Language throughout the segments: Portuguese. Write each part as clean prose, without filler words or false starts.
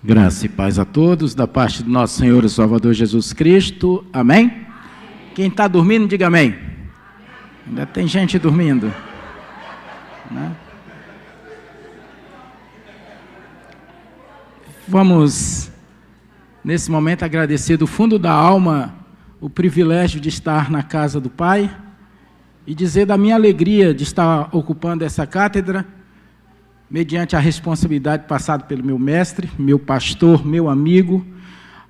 Graça e paz a todos, da parte do nosso Senhor e Salvador Jesus Cristo. Amém? Quem está dormindo, diga amém. Ainda tem gente dormindo, né? Vamos, nesse momento, agradecer do fundo da alma o privilégio de estar na casa do Pai e dizer da minha alegria de estar ocupando essa cátedra, mediante a responsabilidade passada pelo meu mestre, meu pastor, meu amigo,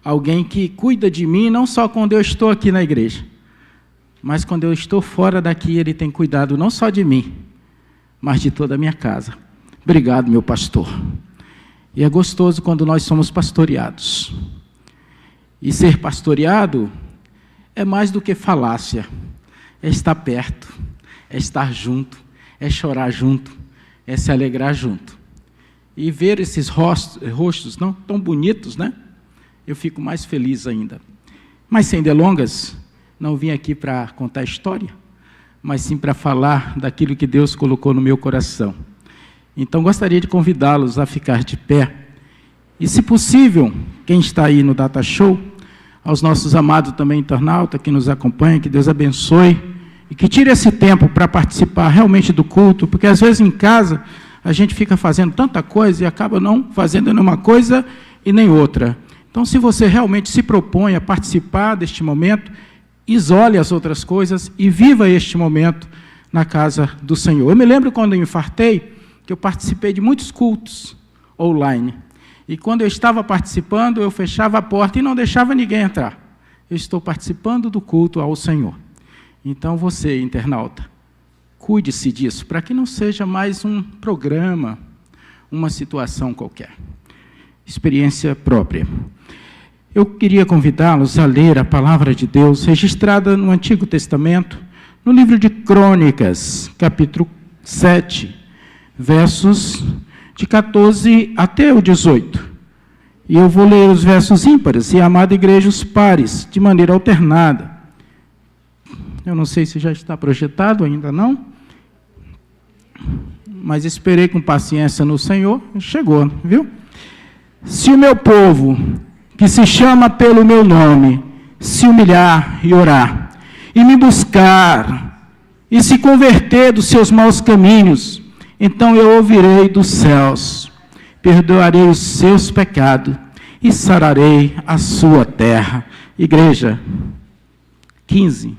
alguém que cuida de mim, não só quando eu estou aqui na igreja, mas quando eu estou fora daqui, ele tem cuidado não só de mim, mas de toda a minha casa. Obrigado, meu pastor. E é gostoso quando nós somos pastoreados. E ser pastoreado é mais do que falácia, é estar perto, é estar junto, é chorar junto, é se alegrar junto. E ver esses rostos não tão bonitos, né? Eu fico mais feliz ainda. Mas sem delongas, não vim aqui para contar história, mas sim para falar daquilo que Deus colocou no meu coração. Então, gostaria de convidá-los a ficar de pé. E, se possível, quem está aí no Data Show, aos nossos amados também internautas que nos acompanham, que Deus abençoe, e que tire esse tempo para participar realmente do culto, porque às vezes em casa a gente fica fazendo tanta coisa e acaba não fazendo nenhuma coisa e nem outra. Então, se você realmente se propõe a participar deste momento, isole as outras coisas e viva este momento na casa do Senhor. Eu me lembro quando eu infartei, que eu participei de muitos cultos online. E quando eu estava participando, eu fechava a porta e não deixava ninguém entrar. Eu estou participando do culto ao Senhor. Então, você, internauta, cuide-se disso, para que não seja mais um programa, uma situação qualquer. Experiência própria. Eu queria convidá-los a ler a palavra de Deus, registrada no Antigo Testamento, no livro de Crônicas, capítulo 7, versos de 14 até o 18. E eu vou ler os versos ímpares e a amada igreja os pares, de maneira alternada. Eu não sei se já está projetado, ainda não. Mas esperei com paciência no Senhor, chegou, viu? Se o meu povo, que se chama pelo meu nome, se humilhar e orar, e me buscar, e se converter dos seus maus caminhos, então eu ouvirei dos céus, perdoarei os seus pecados, e sararei a sua terra. Igreja, 15.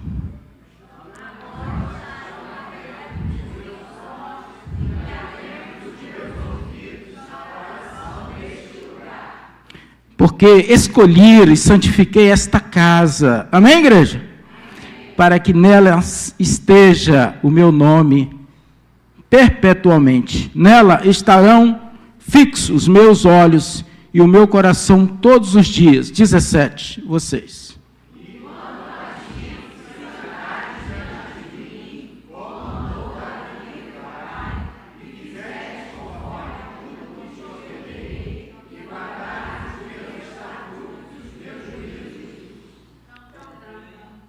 Porque escolhi e santifiquei esta casa. Amém, igreja? Amém. Para que nela esteja o meu nome perpetuamente. Nela estarão fixos os meus olhos e o meu coração todos os dias. 17, vocês.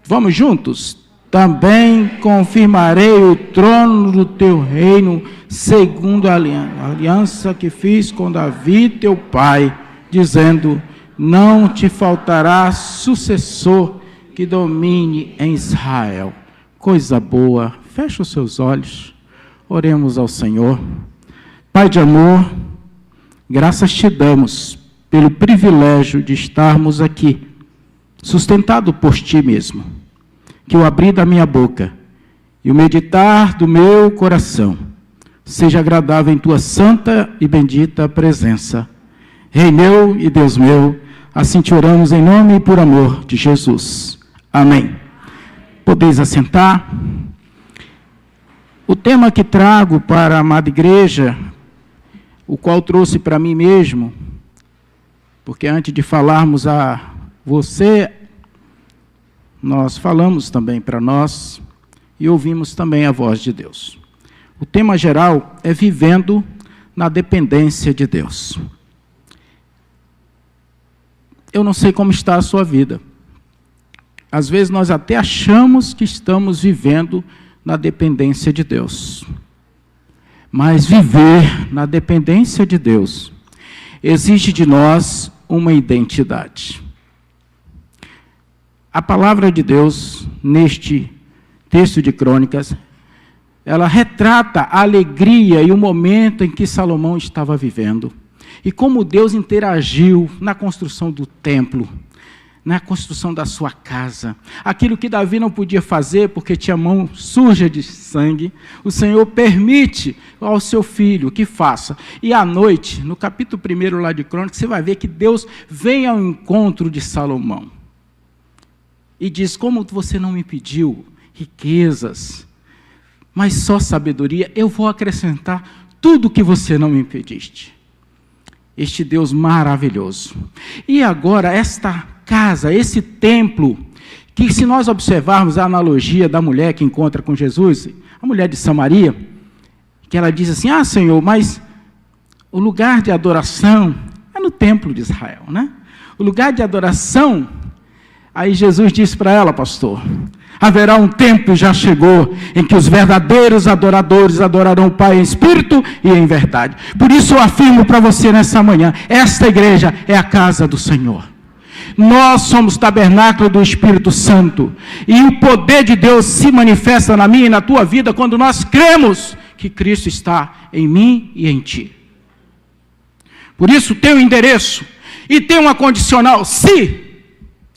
Vamos juntos? Também confirmarei o trono do teu reino, segundo a aliança que fiz com Davi, teu pai, dizendo, não te faltará sucessor que domine em Israel. Coisa boa. Feche os seus olhos. Oremos ao Senhor. Pai de amor, graças te damos pelo privilégio de estarmos aqui, sustentado por ti mesmo. Que o abrir da minha boca e o meditar do meu coração seja agradável em tua santa e bendita presença. Rei meu e Deus meu, assim te oramos em nome e por amor de Jesus. Amém. Podeis assentar. O tema que trago para a amada igreja, o qual trouxe para mim mesmo, porque antes de falarmos a você, nós falamos também para nós e ouvimos também a voz de Deus. O tema geral é vivendo na dependência de Deus. Eu não sei como está a sua vida. Às vezes nós até achamos que estamos vivendo na dependência de Deus. Mas viver na dependência de Deus exige de nós uma identidade. A palavra de Deus, neste texto de Crônicas, ela retrata a alegria e o momento em que Salomão estava vivendo. E como Deus interagiu na construção do templo, na construção da sua casa. Aquilo que Davi não podia fazer porque tinha mão suja de sangue, o Senhor permite ao seu filho que faça. E à noite, no capítulo 1 lá de Crônicas, você vai ver que Deus vem ao encontro de Salomão. E diz, como você não me pediu riquezas, mas só sabedoria, eu vou acrescentar tudo o que você não me pediste. Este Deus maravilhoso. E agora, esta casa, esse templo, que se nós observarmos a analogia da mulher que encontra com Jesus, a mulher de Samaria, que ela diz assim, Senhor, mas o lugar de adoração é no templo de Israel, né? O lugar de adoração, aí Jesus disse para ela, pastor, haverá um tempo, já chegou, em que os verdadeiros adoradores adorarão o Pai em espírito e em verdade. Por isso eu afirmo para você nessa manhã, esta igreja é a casa do Senhor. Nós somos tabernáculo do Espírito Santo. E o poder de Deus se manifesta na minha e na tua vida quando nós cremos que Cristo está em mim e em ti. Por isso tem um endereço e tem uma condicional, se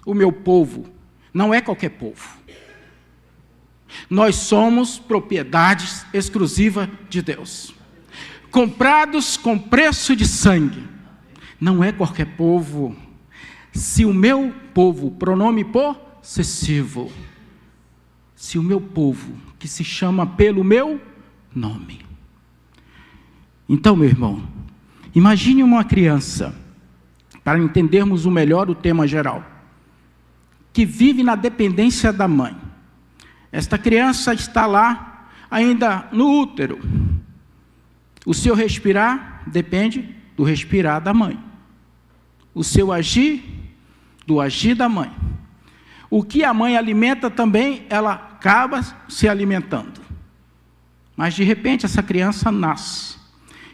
o meu povo, não é qualquer povo. Nós somos propriedades exclusivas de Deus. Comprados com preço de sangue. Não é qualquer povo. Se o meu povo, pronome possessivo, se o meu povo, que se chama pelo meu nome. Então, meu irmão, imagine uma criança, para entendermos melhor o tema geral, que vive na dependência da mãe. Esta criança está lá, ainda no útero. O seu respirar depende do respirar da mãe. O seu agir, do agir da mãe. O que a mãe alimenta também, ela acaba se alimentando. Mas de repente essa criança nasce.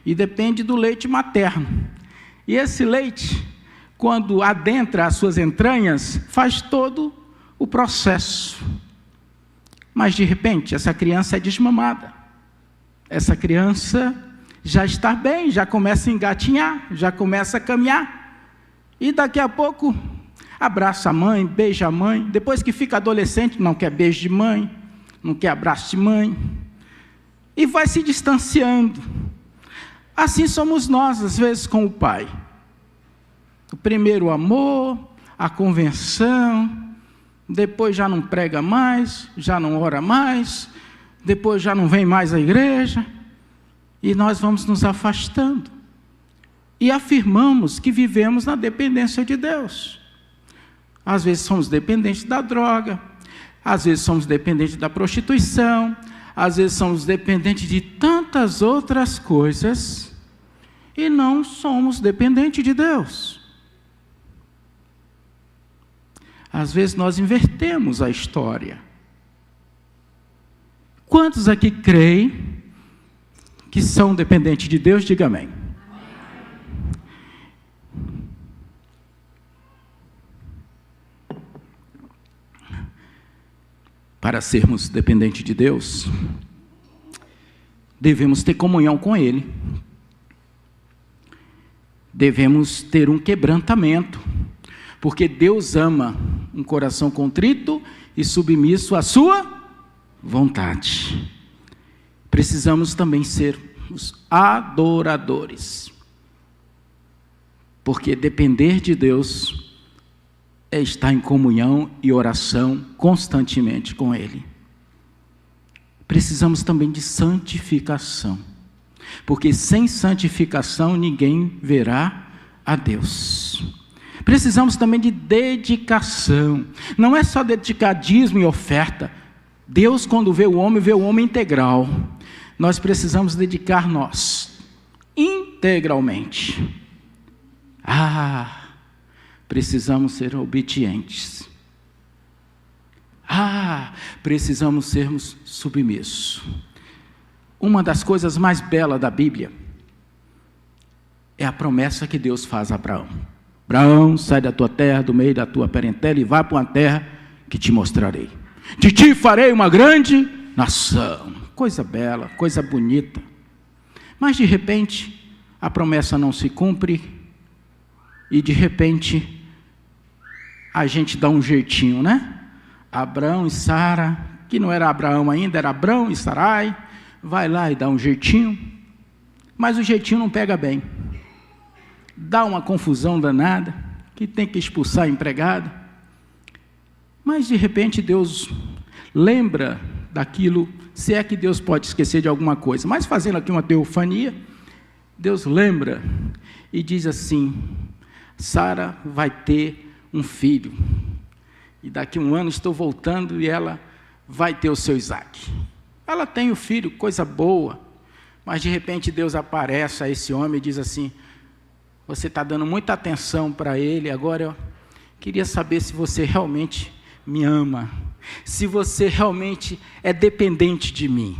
E depende do leite materno. E esse leite, quando adentra as suas entranhas, faz todo o processo. Mas de repente essa criança é desmamada. Essa criança já está bem, já começa a engatinhar, já começa a caminhar. E daqui a pouco abraça a mãe, beija a mãe. Depois que fica adolescente, não quer beijo de mãe, não quer abraço de mãe. E vai se distanciando. Assim somos nós, às vezes, com o Pai. O primeiro amor, a convenção, depois já não prega mais, já não ora mais, depois já não vem mais à igreja, e nós vamos nos afastando. E afirmamos que vivemos na dependência de Deus. Às vezes somos dependentes da droga, às vezes somos dependentes da prostituição, às vezes somos dependentes de tantas outras coisas, e não somos dependentes de Deus. Às vezes nós invertemos a história. Quantos aqui creem que são dependentes de Deus? Diga amém. Para sermos dependentes de Deus, devemos ter comunhão com Ele. Devemos ter um quebrantamento, porque Deus ama um coração contrito e submisso à sua vontade. Precisamos também ser os adoradores, porque depender de Deus é estar em comunhão e oração constantemente com Ele. Precisamos também de santificação, porque sem santificação ninguém verá a Deus. Precisamos também de dedicação. Não é só dedicar dízimo e oferta. Deus, quando vê o homem integral. Nós precisamos dedicar nós integralmente. Precisamos ser obedientes. Precisamos sermos submissos. Uma das coisas mais belas da Bíblia é a promessa que Deus faz a Abraão. Abraão, sai da tua terra, do meio da tua parentela, e vai para uma terra que te mostrarei. De ti farei uma grande nação. Coisa bela, coisa bonita. Mas de repente, a promessa não se cumpre, e de repente, a gente dá um jeitinho, né? Abraão e Sara, que não era Abraão ainda, era Abrão e Sarai, vai lá e dá um jeitinho, mas o jeitinho não pega bem. Dá uma confusão danada, que tem que expulsar a empregada. Mas de repente Deus lembra daquilo, se é que Deus pode esquecer de alguma coisa. Mas fazendo aqui uma teofania, Deus lembra e diz assim: Sara vai ter um filho. E daqui a um ano estou voltando e ela vai ter o seu Isaac. Ela tem o filho, coisa boa. Mas de repente Deus aparece a esse homem e diz assim: você está dando muita atenção para ele, agora eu queria saber se você realmente me ama, se você realmente é dependente de mim.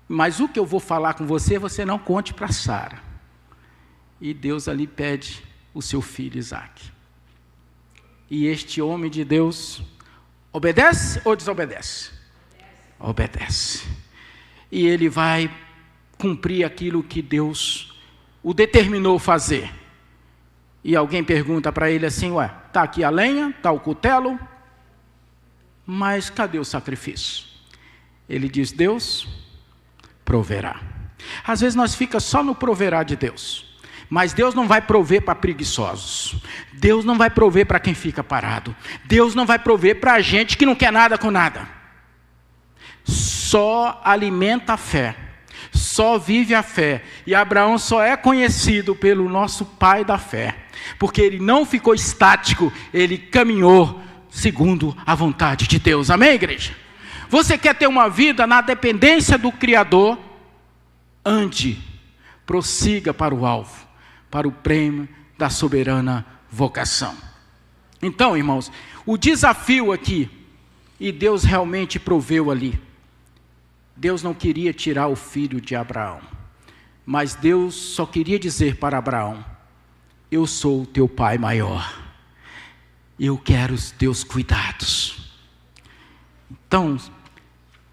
Mas o que eu vou falar com você, você não conte para Sara. E Deus ali pede o seu filho Isaac. E este homem de Deus obedece ou desobedece? Obedece. E ele vai cumprir aquilo que Deus o determinou fazer. E alguém pergunta para ele assim: ué, está aqui a lenha, está o cutelo, mas cadê o sacrifício? Ele diz: Deus proverá. Às vezes nós ficamos só no proverá de Deus, mas Deus não vai prover para preguiçosos, Deus não vai prover para quem fica parado, Deus não vai prover para a gente que não quer nada com nada. Só alimenta a fé, só vive a fé. E Abraão só é conhecido pelo nosso pai da fé, porque ele não ficou estático, ele caminhou segundo a vontade de Deus. Amém, igreja? Você quer ter uma vida na dependência do Criador? Ande, prossiga para o alvo, para o prêmio da soberana vocação. Então, irmãos, o desafio aqui, e Deus realmente proveu ali. Deus não queria tirar o filho de Abraão, mas Deus só queria dizer para Abraão: eu sou o teu pai maior, eu quero os teus cuidados. Então,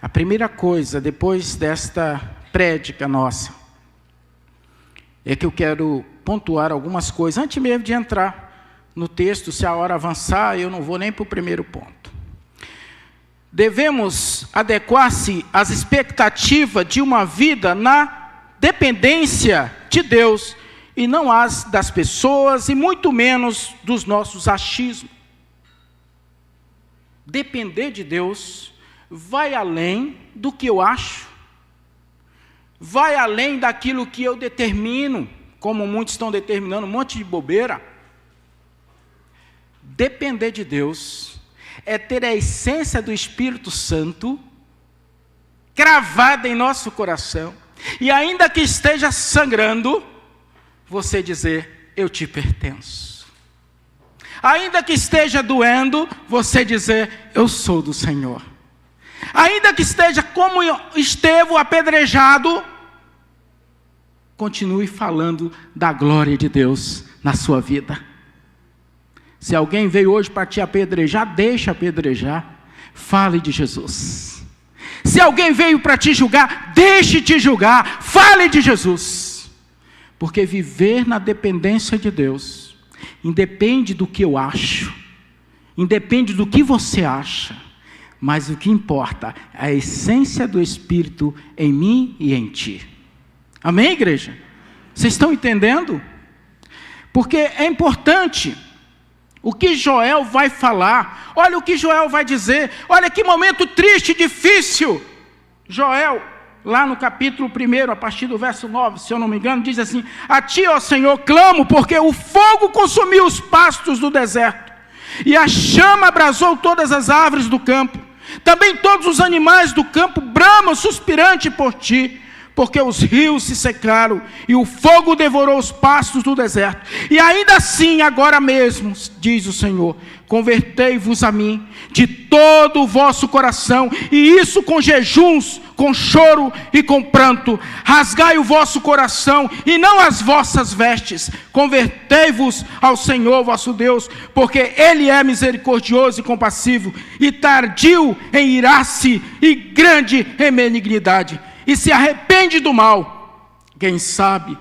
a primeira coisa, depois desta prédica nossa, é que eu quero pontuar algumas coisas, antes mesmo de entrar no texto. Se a hora avançar, eu não vou nem para o primeiro ponto. Devemos adequar-se às expectativas de uma vida na dependência de Deus, e não às das pessoas, e muito menos dos nossos achismos. Depender de Deus vai além do que eu acho, vai além daquilo que eu determino, como muitos estão determinando um monte de bobeira. Depender de Deus é ter a essência do Espírito Santo cravada em nosso coração, e ainda que esteja sangrando, você dizer: eu te pertenço. Ainda que esteja doendo, você dizer: eu sou do Senhor. Ainda que esteja como Estevão apedrejado, continue falando da glória de Deus na sua vida. Se alguém veio hoje para te apedrejar, deixa apedrejar, fale de Jesus. Se alguém veio para te julgar, deixe te julgar, fale de Jesus. Porque viver na dependência de Deus independe do que eu acho, independe do que você acha, mas o que importa é a essência do Espírito em mim e em ti. Amém, igreja? Vocês estão entendendo? Porque é importante o que Joel vai falar. Olha o que Joel vai dizer. Olha que momento triste e difícil. Joel, lá no capítulo 1, a partir do verso 9, se eu não me engano, diz assim: a ti, ó Senhor, clamo, porque o fogo consumiu os pastos do deserto, e a chama abrasou todas as árvores do campo. Também todos os animais do campo bramam suspirante por ti, porque os rios se secaram e o fogo devorou os pastos do deserto. E ainda assim, agora mesmo, diz o Senhor, convertei-vos a mim de todo o vosso coração, e isso com jejuns, com choro e com pranto. Rasgai o vosso coração e não as vossas vestes. Convertei-vos ao Senhor vosso Deus, porque Ele é misericordioso e compassivo, e tardio em irar-se, e grande em benignidade, e se arrepende do mal. Quem sabe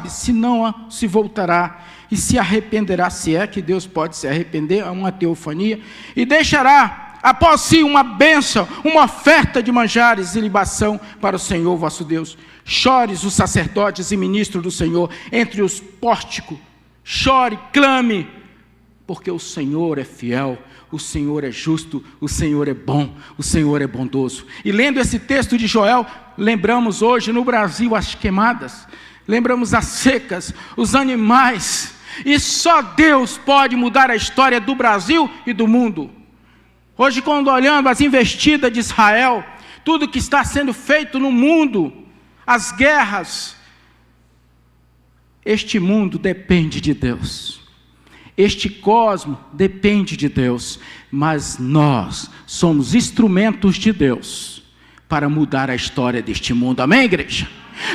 se não se voltará e se arrependerá, se é que Deus pode se arrepender, a uma teofania, e deixará após si uma bênção, uma oferta de manjares e libação para o Senhor vosso Deus. Chores os sacerdotes e ministros do Senhor entre os pórticos, chore, clame, porque o Senhor é fiel, o Senhor é justo, o Senhor é bom, o Senhor é bondoso. E lendo esse texto de Joel, lembramos hoje no Brasil as queimadas, lembramos as secas, os animais, e só Deus pode mudar a história do Brasil e do mundo. Hoje, quando olhamos as investidas de Israel, tudo que está sendo feito no mundo, as guerras, este mundo depende de Deus, este cosmo depende de Deus, mas nós somos instrumentos de Deus para mudar a história deste mundo, amém, igreja?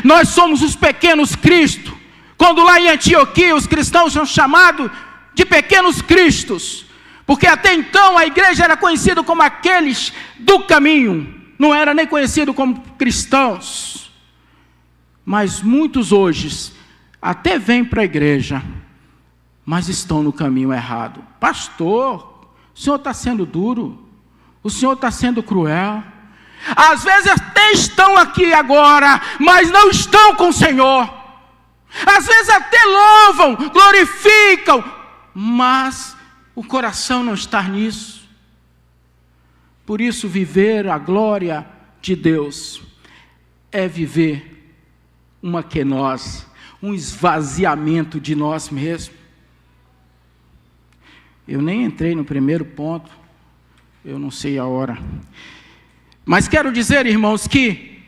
Nós somos os pequenos Cristo. Quando lá em Antioquia os cristãos são chamados de pequenos cristos, porque até então a igreja era conhecida como aqueles do caminho, não era nem conhecido como cristãos. Mas muitos hoje até vêm para a igreja, mas estão no caminho errado. Pastor, o senhor está sendo duro, o senhor está sendo cruel. Às vezes até estão aqui agora, mas não estão com o Senhor. Às vezes até louvam, glorificam, mas o coração não está nisso. Por isso, viver a glória de Deus é viver uma quenose, um esvaziamento de nós mesmos. Eu nem entrei no primeiro ponto, eu não sei a hora. Mas quero dizer, irmãos, que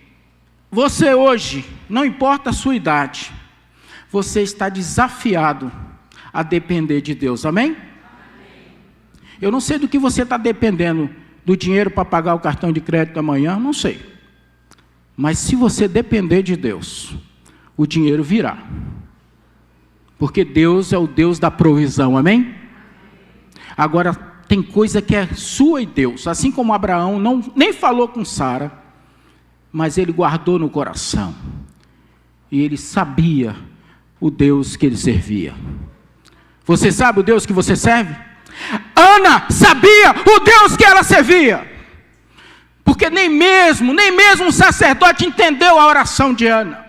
você hoje, não importa a sua idade, você está desafiado a depender de Deus, amém? Amém. Eu não sei do que você está dependendo, do dinheiro para pagar o cartão de crédito amanhã, não sei. Mas se você depender de Deus, o dinheiro virá. Porque Deus é o Deus da provisão, amém? Agora, tem coisa que é sua e Deus, assim como Abraão nem falou com Sara, mas ele guardou no coração, e ele sabia o Deus que ele servia. Você sabe o Deus que você serve? Ana sabia o Deus que ela servia, porque nem mesmo um sacerdote entendeu a oração de Ana.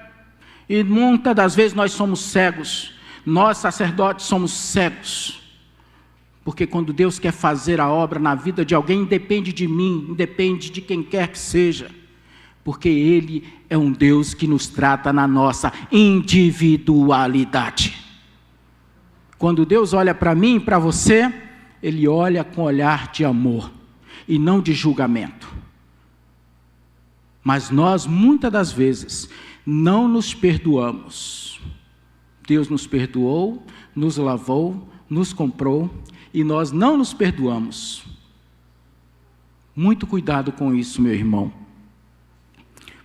E muitas das vezes nós somos cegos, nós sacerdotes somos cegos, porque quando Deus quer fazer a obra na vida de alguém, independe de mim, independe de quem quer que seja, porque Ele é um Deus que nos trata na nossa individualidade. Quando Deus olha para mim e para você, Ele olha com olhar de amor e não de julgamento. Mas nós, muitas das vezes, não nos perdoamos. Deus nos perdoou, nos lavou, nos comprou, e nós não nos perdoamos. Muito cuidado com isso, meu irmão.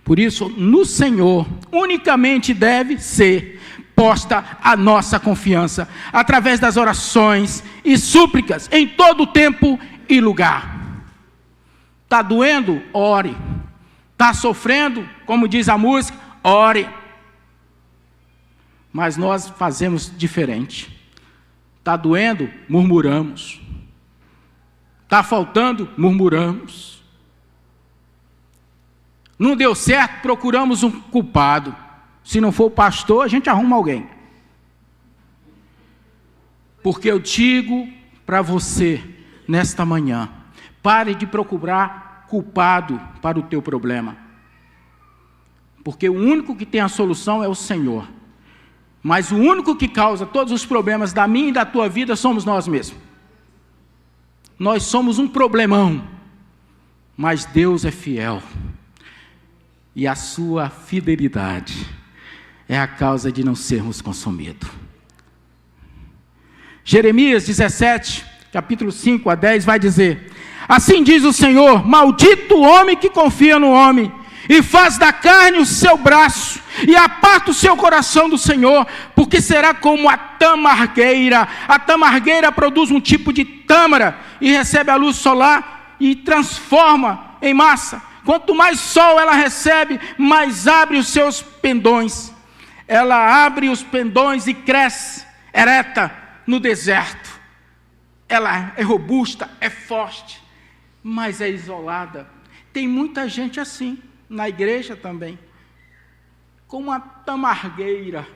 Por isso, no Senhor, unicamente deve ser posta a nossa confiança, através das orações e súplicas, em todo tempo e lugar. Está doendo? Ore. Está sofrendo? Como diz a música, ore. Mas nós fazemos diferente. Está doendo? Murmuramos. Está faltando? Murmuramos. Não deu certo? Procuramos um culpado. Se não for o pastor, a gente arruma alguém. Porque eu digo para você, nesta manhã, pare de procurar culpado para o teu problema. Porque o único que tem a solução é o Senhor. Mas o único que causa todos os problemas da minha e da tua vida somos nós mesmos. Nós somos um problemão, mas Deus é fiel. e a sua fidelidade é a causa de não sermos consumidos. Jeremias 17, capítulo 5 a 10 vai dizer: assim diz o Senhor, maldito o homem que confia no homem, e faz da carne o seu braço, e aparta o seu coração do Senhor, porque será como a tamargueira. A tamargueira produz um tipo de tâmara, e recebe a luz solar, e transforma em massa. Quanto mais sol ela recebe, mais abre os seus pendões. Ela abre os pendões e cresce, ereta no deserto. Ela é robusta, é forte, mas é isolada. Tem muita gente assim, na igreja também, como uma tamargueira,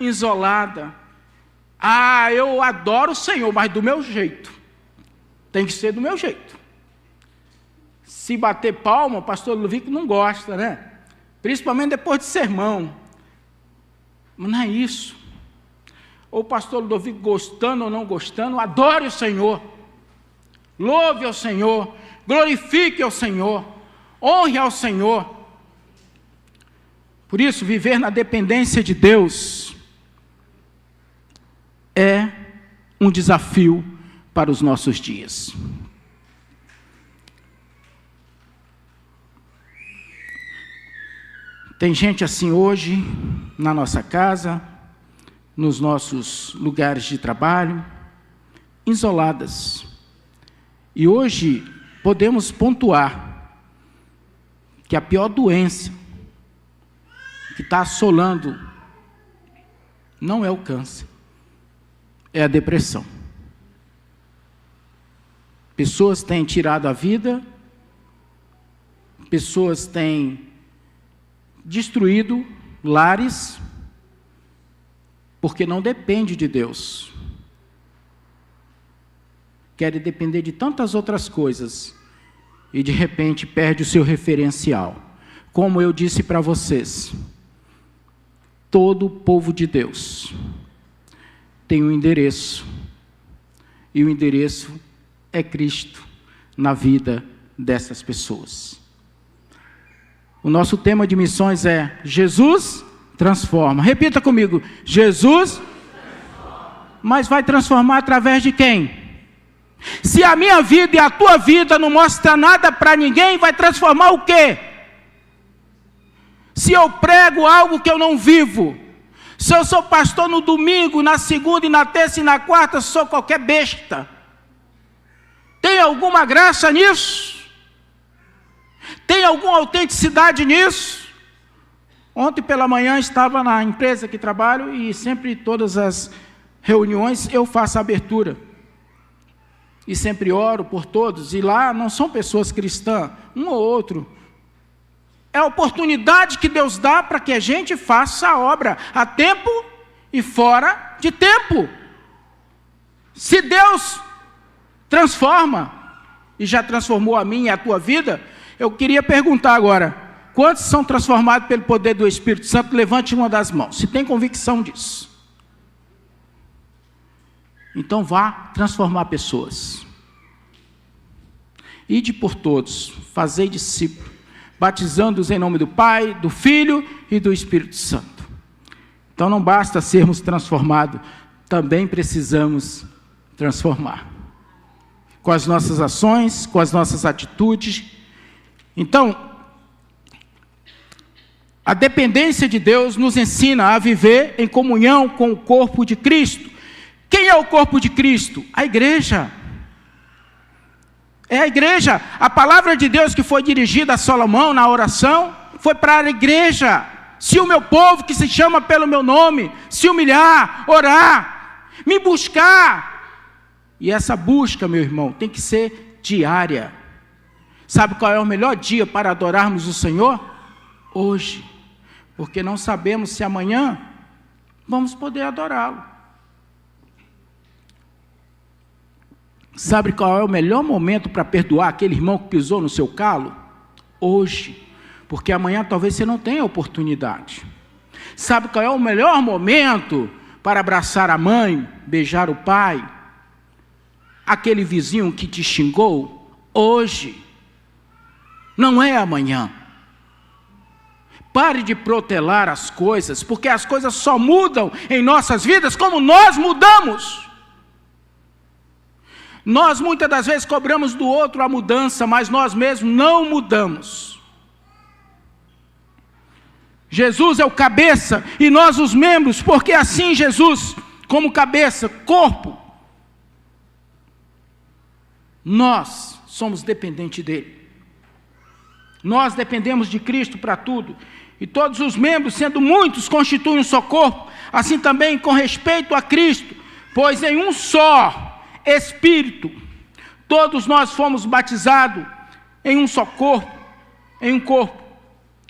isolada. Ah, eu adoro o Senhor, mas do meu jeito. Tem que ser do meu jeito. Se bater palma, o pastor Ludovico não gosta, né? Principalmente depois de sermão. Mas não é isso. Ou o pastor Ludovico gostando ou não gostando, adore o Senhor. Louve ao Senhor. Glorifique ao Senhor. Honre ao Senhor. Por isso, viver na dependência de Deus é um desafio para os nossos dias. Tem gente assim hoje, na nossa casa, nos nossos lugares de trabalho, isoladas. E hoje podemos pontuar que a pior doença que está assolando não é o câncer, é a depressão. Pessoas têm tirado a vida, pessoas têm destruído lares, porque não depende de Deus. Querem depender de tantas outras coisas e de repente perde o seu referencial. Como eu disse para vocês, todo o povo de Deus tem um endereço, e o endereço é Cristo na vida dessas pessoas. O nosso tema de missões é Jesus transforma. Repita comigo: Jesus transforma. Mas vai transformar através de quem? Se a minha vida e a tua vida não mostra nada para ninguém, vai transformar o quê? Se eu prego algo que eu não vivo, se eu sou pastor no domingo, na segunda e na terça e na quarta, sou qualquer besta. Tem alguma graça nisso? Tem alguma autenticidade nisso? Ontem pela manhã estava na empresa que trabalho e sempre todas as reuniões eu faço a abertura. E sempre oro por todos, e lá não são pessoas cristãs, um ou outro. É a oportunidade que Deus dá para que a gente faça a obra a tempo e fora de tempo. Se Deus transforma, e já transformou a minha e a tua vida, eu queria perguntar agora, quantos são transformados pelo poder do Espírito Santo? Levante uma das mãos, se tem convicção disso. Então vá transformar pessoas. Ide por todos, fazei discípulos, batizando-os em nome do Pai, do Filho e do Espírito Santo. Então não basta sermos transformados, também precisamos transformar. Com as nossas ações, com as nossas atitudes. Então, a dependência de Deus nos ensina a viver em comunhão com o corpo de Cristo. Quem é o corpo de Cristo? A igreja. É a igreja. A palavra de Deus que foi dirigida a Salomão na oração foi para a igreja. Se o meu povo que se chama pelo meu nome se humilhar, orar, me buscar. E essa busca, meu irmão, tem que ser diária. Sabe qual é o melhor dia para adorarmos o Senhor? Hoje. Porque não sabemos se amanhã vamos poder adorá-lo. Sabe qual é o melhor momento para perdoar aquele irmão que pisou no seu calo? Hoje. Porque amanhã talvez você não tenha oportunidade. Sabe qual é o melhor momento para abraçar a mãe, beijar o pai? Aquele vizinho que te xingou? Hoje. Não é amanhã. Pare de protelar as coisas, porque as coisas só mudam em nossas vidas como nós mudamos. Nós muitas das vezes cobramos do outro a mudança, mas nós mesmos não mudamos. Jesus é o cabeça e nós os membros, porque assim Jesus, como cabeça, corpo, nós somos dependentes dele. Nós dependemos de Cristo para tudo. E todos os membros, sendo muitos, constituem um só corpo, assim também com respeito a Cristo, pois em um só Espírito, todos nós fomos batizados em um só corpo, em um corpo,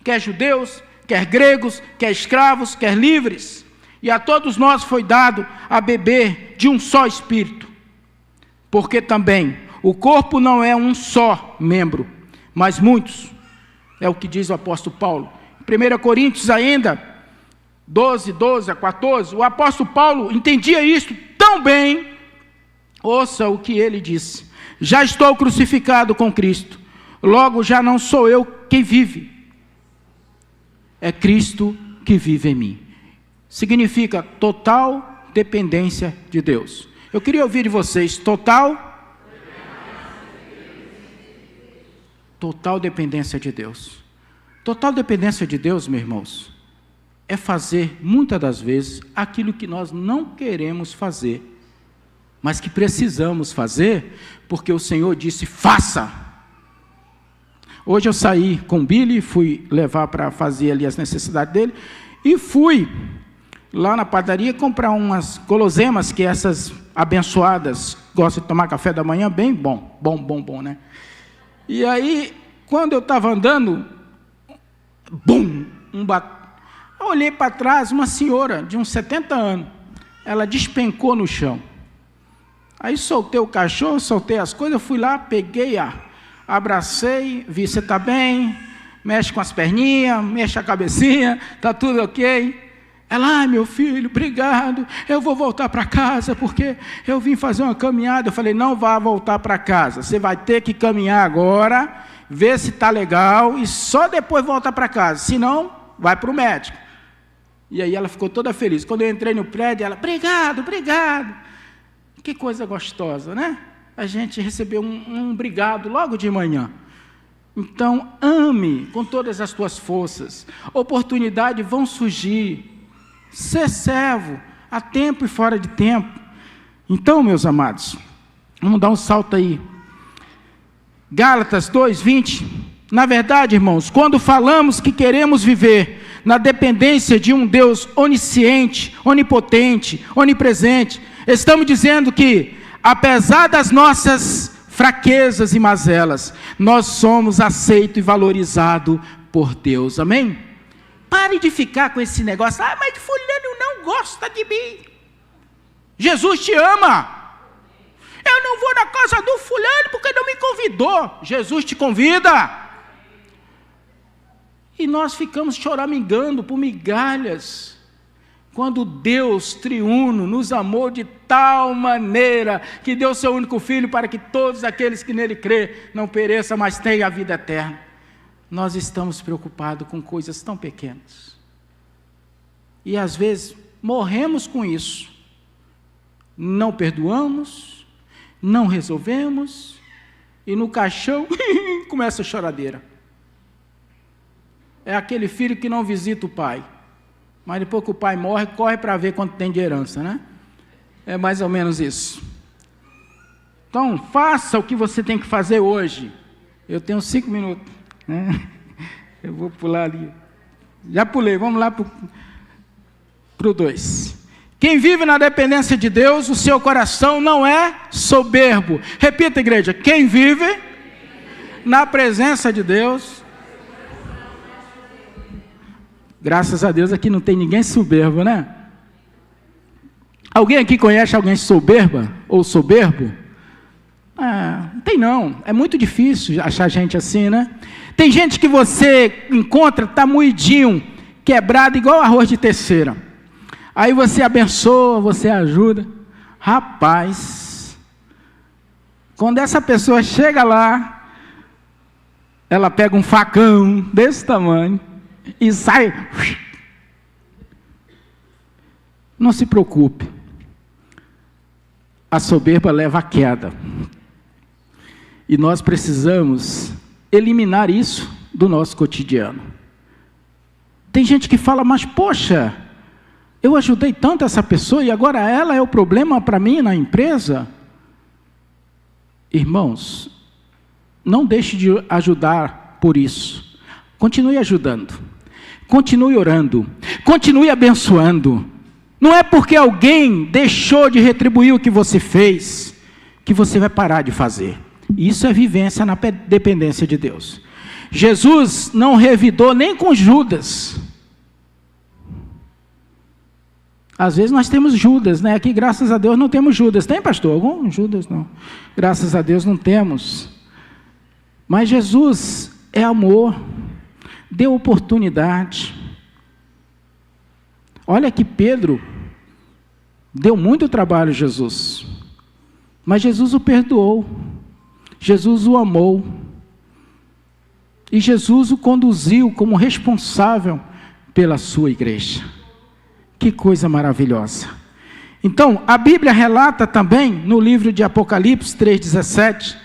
quer judeus, quer gregos, quer escravos, quer livres, e a todos nós foi dado a beber de um só Espírito, porque também o corpo não é um só membro, mas muitos, é o que diz o apóstolo Paulo. 1 Coríntios ainda, 12 a 14, o apóstolo Paulo entendia isso tão bem. Ouça o que ele disse: já estou crucificado com Cristo, logo já não sou eu quem vive, é Cristo que vive em mim. Significa total dependência de Deus. Eu queria ouvir de vocês, total dependência de Deus. Total dependência de Deus, meus irmãos, é fazer, muitas das vezes, aquilo que nós não queremos fazer, mas que precisamos fazer, porque o Senhor disse, faça. Hoje eu saí com o Billy, fui levar para fazer ali as necessidades dele, e fui lá na padaria comprar umas guloseimas, que essas abençoadas gostam de tomar café da manhã, bem bom, né? E aí, quando eu estava andando, bum, eu olhei para trás, uma senhora de uns 70 anos, ela despencou no chão. Aí soltei o cachorro, soltei as coisas, eu fui lá, peguei, abracei, vi, você está bem, mexe com as perninhas, mexe a cabecinha, está tudo ok. Ela, meu filho, obrigado, eu vou voltar para casa, porque eu vim fazer uma caminhada. Eu falei, não vá voltar para casa, você vai ter que caminhar agora, ver se está legal, e só depois voltar para casa, senão, vai para o médico. E aí ela ficou toda feliz. Quando eu entrei no prédio, ela, obrigado. Que coisa gostosa, né? A gente recebeu um obrigado logo de manhã. Então, ame com todas as tuas forças. Oportunidades vão surgir. Ser servo, a tempo e fora de tempo. Então, meus amados, vamos dar um salto aí. Gálatas 2:20. Na verdade, irmãos, quando falamos que queremos viver na dependência de um Deus onisciente, onipotente, onipresente, estamos dizendo que, apesar das nossas fraquezas e mazelas, nós somos aceitos e valorizados por Deus. Amém? Pare de ficar com esse negócio, mas fulano não gosta de mim. Jesus te ama. Eu não vou na casa do fulano porque não me convidou. Jesus te convida. E nós ficamos choramingando por migalhas, quando Deus triuno nos amou de tal maneira, que deu seu único Filho, para que todos aqueles que nele crê, não pereçam, mas tenham a vida eterna. Nós estamos preocupados com coisas tão pequenas, e às vezes morremos com isso, não perdoamos, não resolvemos, e no caixão, começa a choradeira. É aquele filho que não visita o pai, mas depois que o pai morre, corre para ver quanto tem de herança, né? É mais ou menos isso. Então, faça o que você tem que fazer hoje. Eu tenho 5 minutos, né? Eu vou pular ali. Já pulei, vamos lá para o 2. Quem vive na dependência de Deus, o seu coração não é soberbo. Repita, igreja. Quem vive na presença de Deus... Graças a Deus aqui não tem ninguém soberbo, né? Alguém aqui conhece alguém soberba ou soberbo? Não tem não, é muito difícil achar gente assim, né? Tem gente que você encontra, está moidinho, quebrado, igual arroz de terceira. Aí você abençoa, você ajuda. Rapaz, quando essa pessoa chega lá, ela pega um facão desse tamanho, e sai. Não se preocupe. A soberba leva à queda. E nós precisamos eliminar isso do nosso cotidiano. Tem gente que fala, mas poxa, eu ajudei tanto essa pessoa e agora ela é o problema para mim na empresa. Irmãos, não deixe de ajudar por isso. Continue ajudando. Continue orando. Continue abençoando. Não é porque alguém deixou de retribuir o que você fez que você vai parar de fazer. Isso é vivência na dependência de Deus. Jesus não revidou nem com Judas. Às vezes nós temos Judas, né? Aqui, graças a Deus, não temos Judas. Tem, pastor? Algum? Judas não. Graças a Deus não temos. Mas Jesus é amor. Deu oportunidade. Olha que Pedro deu muito trabalho a Jesus. Mas Jesus o perdoou. Jesus o amou. E Jesus o conduziu como responsável pela sua igreja. Que coisa maravilhosa. Então, a Bíblia relata também, no livro de Apocalipse 3,17,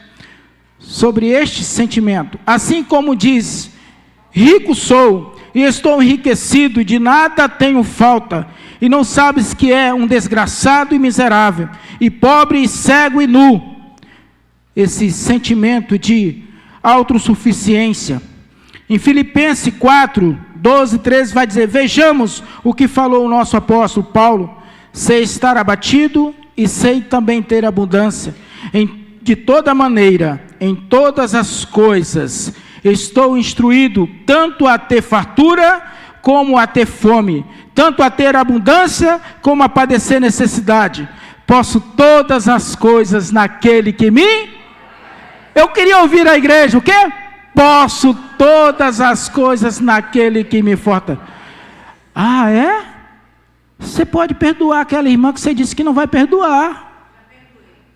sobre este sentimento. Assim como diz, rico sou, e estou enriquecido, e de nada tenho falta, e não sabes que é um desgraçado e miserável, e pobre e cego e nu. Esse sentimento de autossuficiência. Em Filipenses 4, 12, 13 vai dizer, vejamos o que falou o nosso apóstolo Paulo, sei estar abatido e sei também ter abundância. De toda maneira, em todas as coisas, estou instruído tanto a ter fartura como a ter fome, tanto a ter abundância como a padecer necessidade. Posso todas as coisas naquele que me... Eu queria ouvir a igreja, o quê? Posso todas as coisas naquele que me fortalece. Ah, é? Você pode perdoar aquela irmã que você disse que não vai perdoar.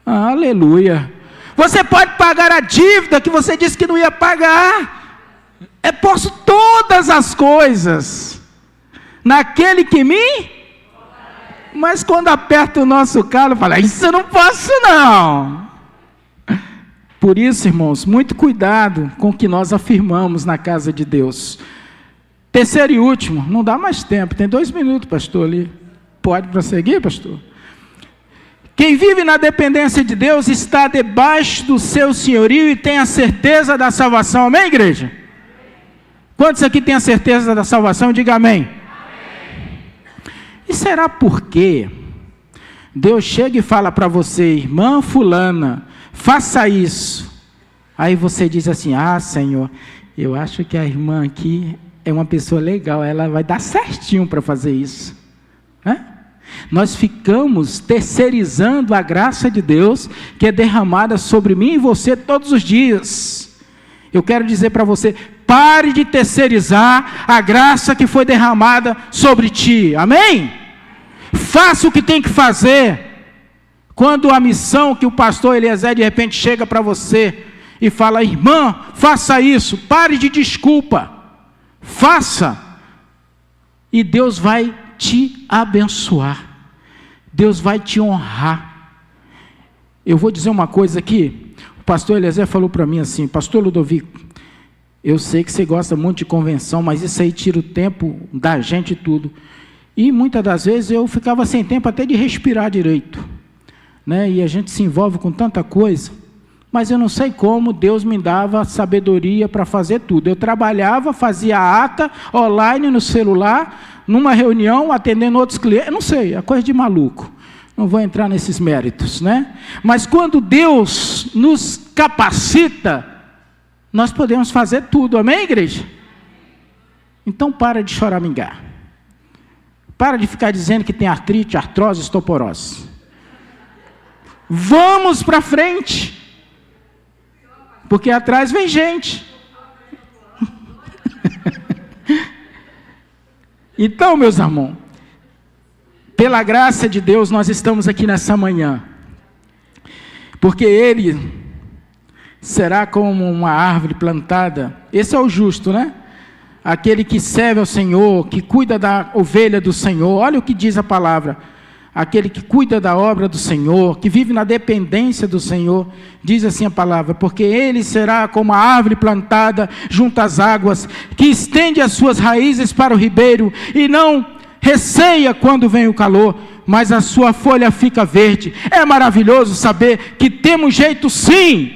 Aleluia. Você pode pagar a dívida que você disse que não ia pagar. Posso todas as coisas naquele que me... Mas quando aperta o nosso calo, fala, isso eu não posso não. Por isso, irmãos, muito cuidado com o que nós afirmamos na casa de Deus. Terceiro e último, não dá mais tempo, tem 2 minutos, pastor, ali. Pode prosseguir, pastor? Quem vive na dependência de Deus está debaixo do seu senhorio e tem a certeza da salvação. Amém, igreja? Quantos aqui têm a certeza da salvação? Diga amém. E será porque Deus chega e fala para você, irmã fulana, faça isso. Aí você diz assim, Senhor, eu acho que a irmã aqui é uma pessoa legal, ela vai dar certinho para fazer isso. Nós ficamos terceirizando a graça de Deus, que é derramada sobre mim e você todos os dias. Eu quero dizer para você, pare de terceirizar a graça que foi derramada sobre ti, amém? Faça o que tem que fazer. Quando a missão que o pastor Eliezer de repente chega para você e fala, irmã, faça isso, pare de desculpa, faça, e Deus vai te abençoar, Deus vai te honrar. Eu vou dizer uma coisa aqui, o pastor Eliezer falou para mim assim, pastor Ludovico, eu sei que você gosta muito de convenção, mas isso aí tira o tempo da gente e tudo, e muitas das vezes eu ficava sem tempo até de respirar direito. E a gente se envolve com tanta coisa, mas eu não sei como Deus me dava sabedoria para fazer tudo. Eu trabalhava, fazia ata online no celular, numa reunião, atendendo outros clientes, eu não sei, é coisa de maluco, não vou entrar nesses méritos, mas quando Deus nos capacita, nós podemos fazer tudo, amém, igreja? Então para de choramingar, para de ficar dizendo que tem artrite, artrose, osteoporose. Vamos para frente, porque atrás vem gente. Então, meus irmãos, pela graça de Deus, nós estamos aqui nessa manhã, porque Ele será como uma árvore plantada, esse é o justo, aquele que serve ao Senhor, que cuida da ovelha do Senhor. Olha o que diz a palavra. Aquele que cuida da obra do Senhor, que vive na dependência do Senhor, diz assim a palavra: porque ele será como a árvore plantada junto às águas, que estende as suas raízes para o ribeiro, e não receia quando vem o calor, mas a sua folha fica verde. É maravilhoso saber que temos jeito sim.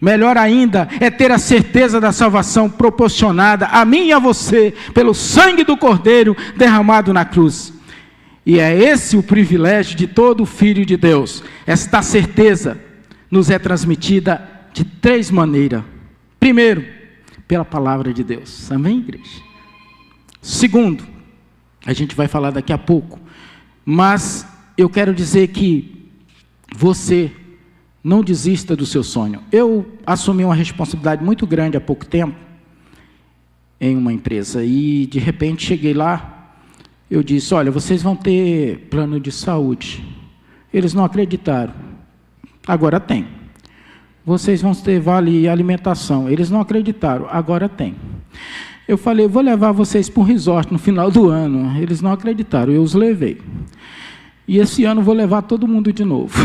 Melhor ainda é ter a certeza da salvação proporcionada a mim e a você, pelo sangue do Cordeiro derramado na cruz. E é esse o privilégio de todo filho de Deus. Esta certeza nos é transmitida de 3 maneiras. Primeiro, pela palavra de Deus. Amém, igreja? Segundo, a gente vai falar daqui a pouco, mas eu quero dizer que você não desista do seu sonho. Eu assumi uma responsabilidade muito grande há pouco tempo em uma empresa e de repente cheguei lá. Eu disse: olha, vocês vão ter plano de saúde. Eles não acreditaram. Agora tem. Vocês vão ter vale alimentação. Eles não acreditaram. Agora tem. Eu falei: vou levar vocês para um resort no final do ano. Eles não acreditaram. Eu os levei. E esse ano vou levar todo mundo de novo.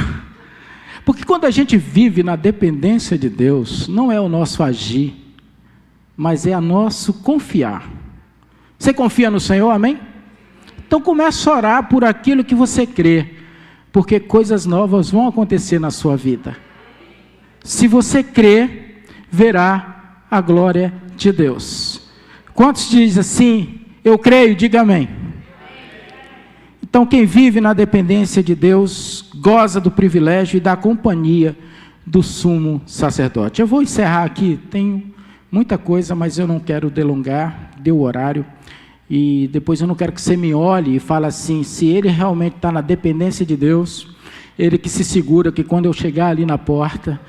Porque quando a gente vive na dependência de Deus, não é o nosso agir, mas é o nosso confiar. Você confia no Senhor, amém? Então comece a orar por aquilo que você crê, porque coisas novas vão acontecer na sua vida. Se você crê, verá a glória de Deus. Quantos dizem assim: eu creio? Diga amém. Então quem vive na dependência de Deus, goza do privilégio e da companhia do sumo sacerdote. Eu vou encerrar aqui, tenho muita coisa, mas eu não quero delongar, deu o horário. E depois eu não quero que você me olhe e fale assim: se ele realmente está na dependência de Deus, ele que se segura que quando eu chegar ali na porta,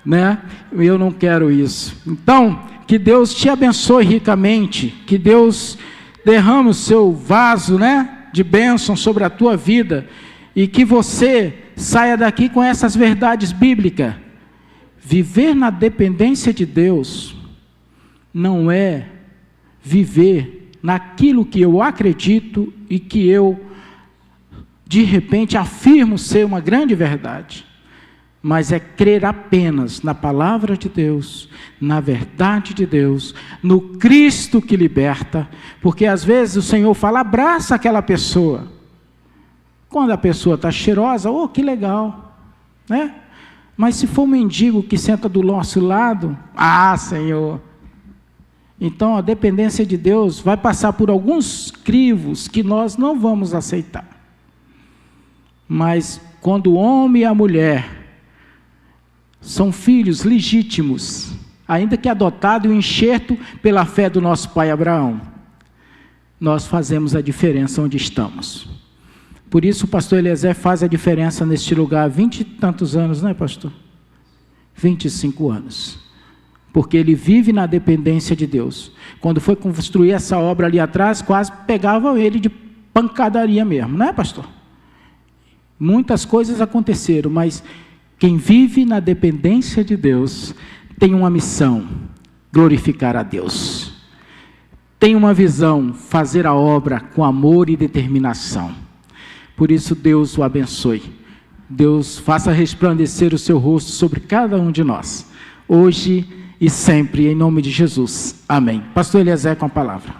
né? Eu não quero isso. Então, que Deus te abençoe ricamente, que Deus derrame o seu vaso, né, de bênção sobre a tua vida, e que você saia daqui com essas verdades bíblicas. Viver na dependência de Deus não é viver naquilo que eu acredito e que eu, de repente, afirmo ser uma grande verdade, mas é crer apenas na palavra de Deus, na verdade de Deus, no Cristo que liberta, porque às vezes o Senhor fala: abraça aquela pessoa. Quando a pessoa está cheirosa, oh, que legal, né? Mas se for um mendigo que senta do nosso lado, ah, Senhor. Então a dependência de Deus vai passar por alguns crivos que nós não vamos aceitar. Mas quando o homem e a mulher são filhos legítimos, ainda que adotado e enxerto pela fé do nosso pai Abraão, nós fazemos a diferença onde estamos. Por isso o pastor Eliezer faz a diferença neste lugar há 20 e tantos anos, né, pastor? 25 anos. Porque ele vive na dependência de Deus. Quando foi construir essa obra ali atrás, quase pegavam ele de pancadaria mesmo, não é, pastor? Muitas coisas aconteceram, mas quem vive na dependência de Deus tem uma missão: glorificar a Deus. Tem uma visão: fazer a obra com amor e determinação. Por isso Deus o abençoe. Deus faça resplandecer o seu rosto sobre cada um de nós, hoje e sempre, em nome de Jesus. Amém. Pastor Eliezer com a palavra.